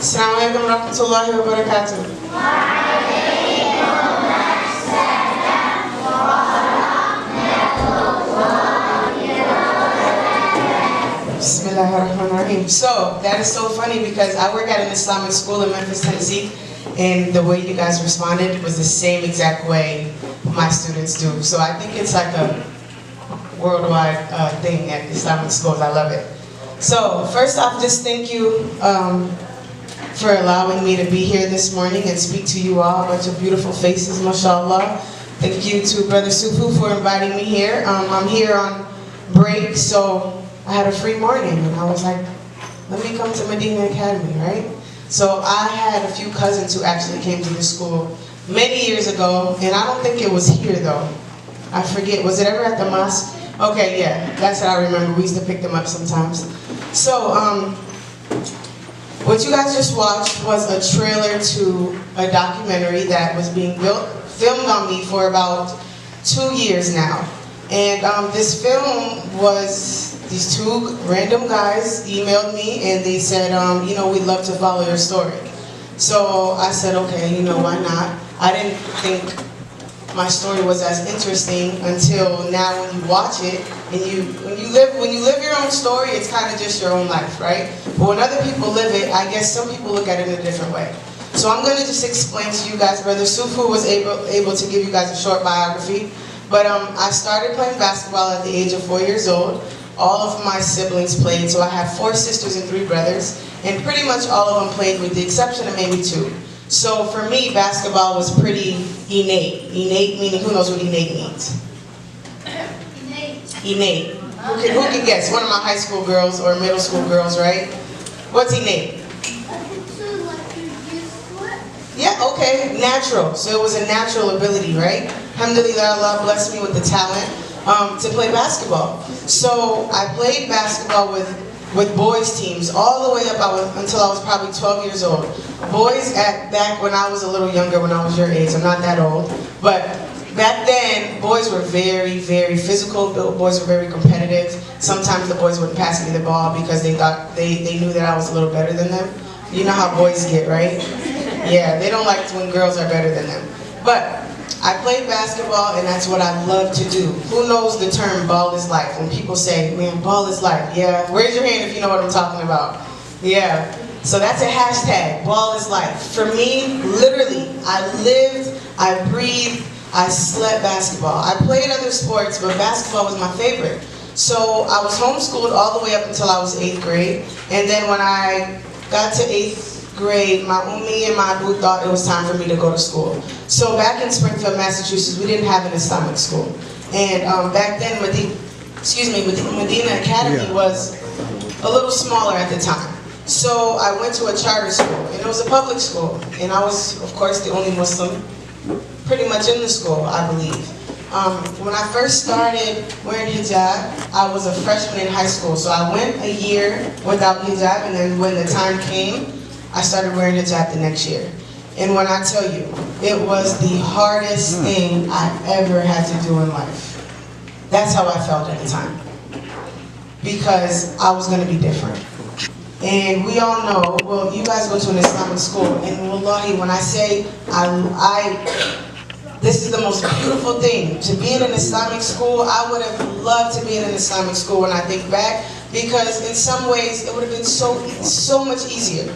Assalamualaikum warahmatullahi wabarakatuh. Bismillahirrahmanirrahim. So, that is so funny because I work at an Islamic school in Memphis, Tennessee, and the way you guys responded was the same exact way my students do. So I think it's like a worldwide thing at Islamic schools. I love it. So, first off, just thank you for allowing me to be here this morning and speak to you all. A bunch of beautiful faces, mashallah. Thank you to Brother Sufu for inviting me here. I'm here on break, so I had a free morning, and I was like, let me come to Medina Academy, right? So I had a few cousins who actually came to this school many years ago, and I don't think it was here though. I forget, was it ever at the mosque? Okay, yeah, that's what I remember. We used to pick them up sometimes. So, what you guys just watched was a trailer to a documentary that was being filmed on me for about 2 years now. And this film was, these two random guys emailed me and they said, you know, we'd love to follow your story. So I said, okay, you know, why not? I didn't think my story was as interesting until now when you watch it and when you live your own story, it's kind of just your own life, right? But when other people live it, I guess some people look at it in a different way. So I'm going to just explain to you guys. Brother Sufu was able to give you guys a short biography. But I started playing basketball at the age of 4 years old. All of my siblings played, so I have 4 sisters and 3 brothers, and pretty much all of them played with the exception of maybe 2. So for me, basketball was pretty innate. Innate meaning, who knows what innate means? Innate. Who can guess? One of my high school girls or middle school girls, right? What's innate? Yeah, okay, natural. So it was a natural ability, right? Alhamdulillah, Allah blessed me with the talent to play basketball. So I played basketball with boys teams all the way up until I was probably 12 years old. Boys back when I was a little younger, when I was your age, I'm not that old, but back then, boys were very, very physical. Boys were very competitive. Sometimes the boys wouldn't pass me the ball because they thought they knew that I was a little better than them. You know how boys get, right? Yeah, they don't like when girls are better than them. But I played basketball, and that's what I love to do. Who knows the term ball is life? When people say, man, ball is life. Yeah, raise your hand if you know what I'm talking about. Yeah, so that's a hashtag, ball is life. For me, literally, I lived, I breathed, I slept basketball. I played other sports, but basketball was my favorite. So I was homeschooled all the way up until I was 8th grade. And then when I got to 8th grade, my Ummi and my Abu thought it was time for me to go to school. So back in Springfield, Massachusetts, we didn't have an Islamic school. And back then, Medina Academy was a little smaller at the time. So I went to a charter school, and it was a public school. And I was, of course, the only Muslim pretty much in the school, I believe. When I first started wearing hijab, I was a freshman in high school. So I went a year without hijab, and then when the time came, I started wearing hijab the next year. And when I tell you, it was the hardest thing I ever had to do in life. That's how I felt at the time. Because I was going to be different. And we all know, well, you guys go to an Islamic school, and wallahi, when I say this is the most beautiful thing. To be in an Islamic school, I would have loved to be in an Islamic school when I think back, because in some ways, it would have been so much easier.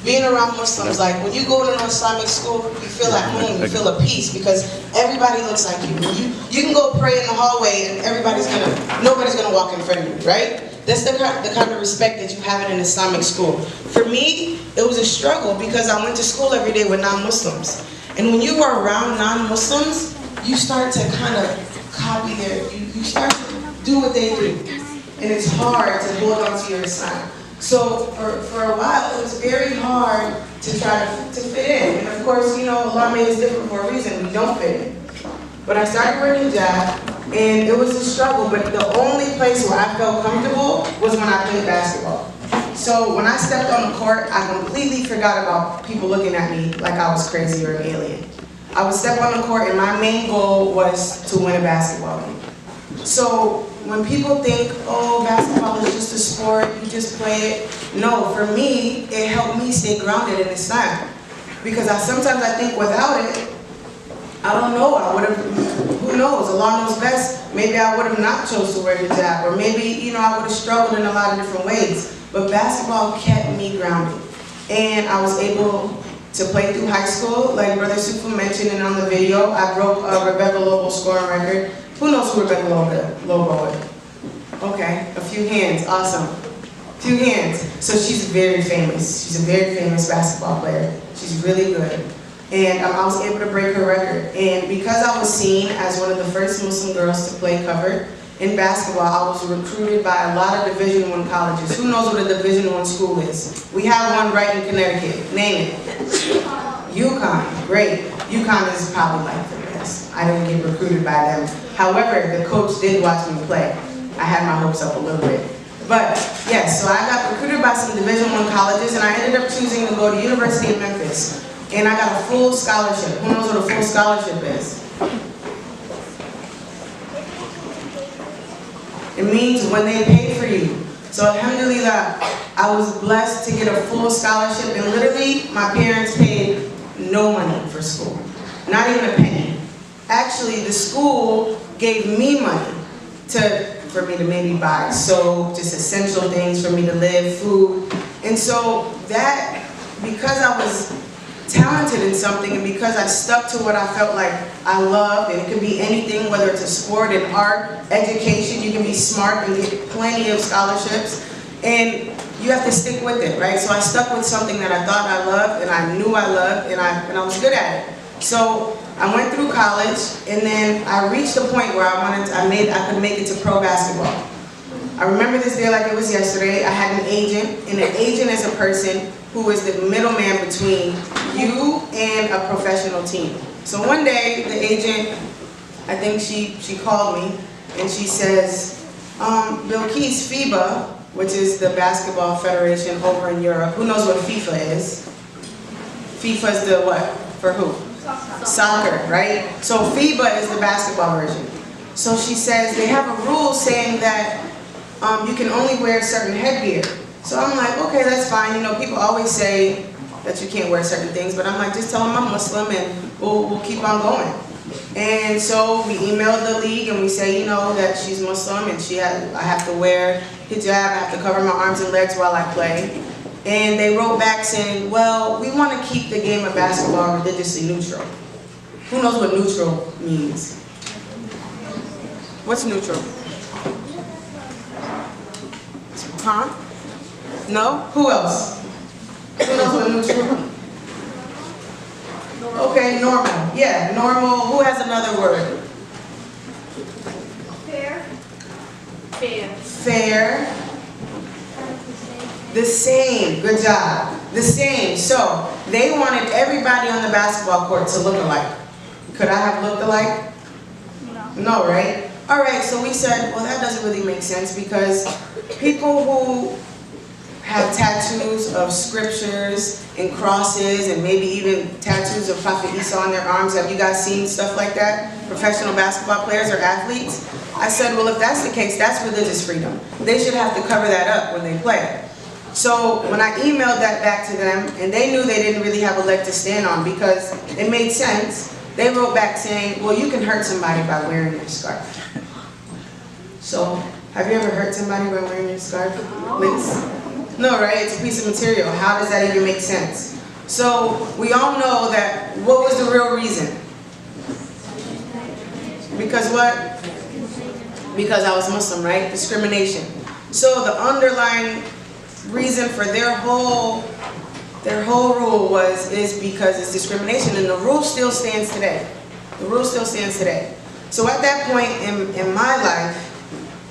Being around Muslims, like when you go to an Islamic school, you feel at home, you feel at peace, because everybody looks like you. You can go pray in the hallway and nobody's gonna walk in front of you, right? That's the kind of respect that you have in an Islamic school. For me, it was a struggle because I went to school every day with non-Muslims. And when you are around non-Muslims, you start to kind of copy you start to do what they do. And it's hard to hold on to your Islam. So for a while, it was very hard to try to fit in. And of course, you know, Allah made us different for a reason. We don't fit in. But I started wearing hijab, and it was a struggle. But the only place where I felt comfortable was when I played basketball. So when I stepped on the court, I completely forgot about people looking at me like I was crazy or an alien. I would step on the court, and my main goal was to win a basketball game. So when people think, oh, basketball is just a sport, you just play it. No, for me, it helped me stay grounded in Islam. Because sometimes I think without it, I don't know, I would have, who knows, Allah knows best. Maybe I would have not chose to wear hijab, or maybe, I would have struggled in a lot of different ways. But basketball kept me grounded. And I was able to play through high school, like Brother Sufu mentioned in on the video. I broke Rebecca Lobo's scoring record. Who knows who Rebecca Lobo is? Okay, a few hands, awesome. Few hands. So she's very famous. She's a very famous basketball player. She's really good. And I was able to break her record. And because I was seen as one of the first Muslim girls to play cover in basketball, I was recruited by a lot of Division I colleges. Who knows what a Division I school is? We have one right in Connecticut. Name it. UConn. Great. UConn is probably like the best. I didn't get recruited by them. However, the coach did watch me play. I had my hopes up a little bit. But yes, so I got recruited by some Division I colleges, and I ended up choosing to go to University of Memphis. And I got a full scholarship. Who knows what a full scholarship is? It means when they pay for you. So alhamdulillah, I was blessed to get a full scholarship, and literally my parents paid no money for school. Not even a penny. Actually, the school gave me money for me to maybe buy soap, just essential things for me to live, food. And so that, because I was talented in something, and because I stuck to what I felt like I loved, and it could be anything, whether it's a sport, an art, education, you can be smart and get plenty of scholarships, and you have to stick with it, right? So I stuck with something that I thought I loved, and I knew I loved, and I was good at it. So I went through college, and then I reached a point where I could make it to pro basketball. I remember this day like it was yesterday. I had an agent, and an agent is a person who is the middleman between you and a professional team. So one day, the agent, I think she called me, and she says, Bilquis, FIBA, which is the basketball federation over in Europe. Who knows what FIFA is? FIFA is the what? For who? Soccer, right? So FIBA is the basketball version. So she says they have a rule saying that you can only wear certain headgear. So I'm like, okay, that's fine. People always say that you can't wear certain things, but I'm like, just tell them I'm Muslim, and we'll keep on going. And so we emailed the league, and we say, that she's Muslim, and I have to wear hijab, I have to cover my arms and legs while I play. And they wrote back saying, well, we want to keep the game of basketball religiously neutral. Who knows what neutral means? What's neutral? Huh? No? Who else? Who knows what neutral? Okay, normal. Yeah, normal. Who has another word? Fair. Fair. Fair. The same. Good job. The same. So, they wanted everybody on the basketball court to look alike. Could I have looked alike? No. No, right? All right, so we said, well, that doesn't really make sense, because people who have tattoos of scriptures and crosses, and maybe even tattoos of Prophet Isa on their arms, have you guys seen stuff like that? Professional basketball players or athletes? I said, well, if that's the case, that's religious freedom. They should have to cover that up when they play. So when I emailed that back to them, and they knew they didn't really have a leg to stand on because it made sense, they wrote back saying, well, you can hurt somebody by wearing your scarf. So, have you ever hurt somebody by wearing your scarf? No, right? It's a piece of material. How does that even make sense? So, we all know that, what was the real reason? Because what? Because I was Muslim, right? Discrimination. So the underlying reason for their whole rule is because it's discrimination, and the rule still stands today. The rule still stands today. So at that point in my life,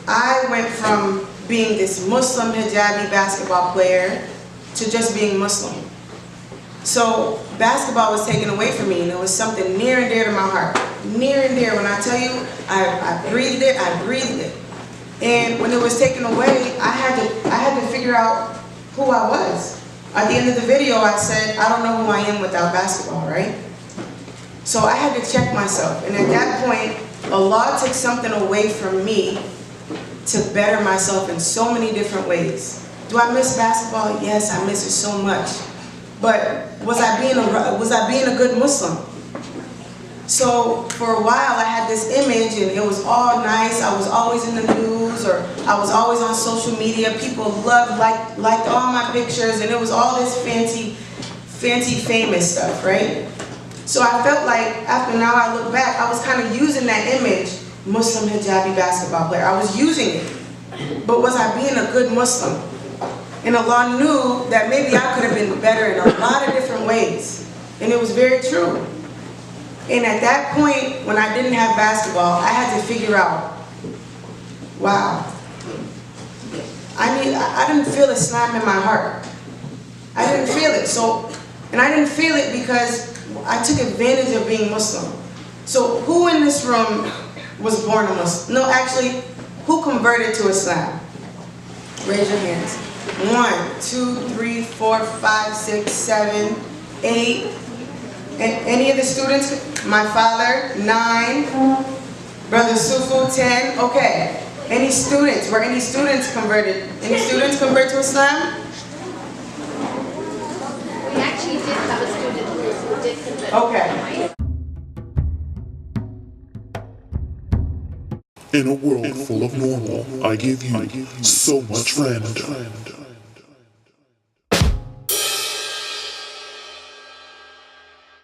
I went from being this Muslim hijabi basketball player to just being Muslim. So basketball was taken away from me, and it was something near and dear to my heart. Near and dear. When I tell you, I breathed it, I breathed it. And when it was taken away, I had to figure out who I was. At the end of the video, I said, I don't know who I am without basketball, right? So I had to check myself. And at that point, Allah took something away from me to better myself in so many different ways. Do I miss basketball? Yes, I miss it so much. But was I being a good Muslim? So for a while I had this image and it was all nice. I was always in the news or I was always on social media. People liked all my pictures and it was all this fancy famous stuff, right? So I felt like after now I look back, I was kind of using that image, Muslim hijabi basketball player. I was using it. But was I being a good Muslim? And Allah knew that maybe I could have been better in a lot of different ways. And it was very true. And at that point, when I didn't have basketball, I had to figure out, wow, I didn't feel Islam in my heart. I didn't feel it. And I didn't feel it because I took advantage of being Muslim. So who in this room was born a Muslim? No, actually, who converted to Islam? Raise your hands. 1, 2, 3, 4, 5, 6, 7, 8. Any of the students? My father, 9. Brother Sufu, 10. Okay. Any students? Were any students converted? Any students convert to Islam? We actually did have a student who did convert. Okay. In a world full of normal, I give you so much random.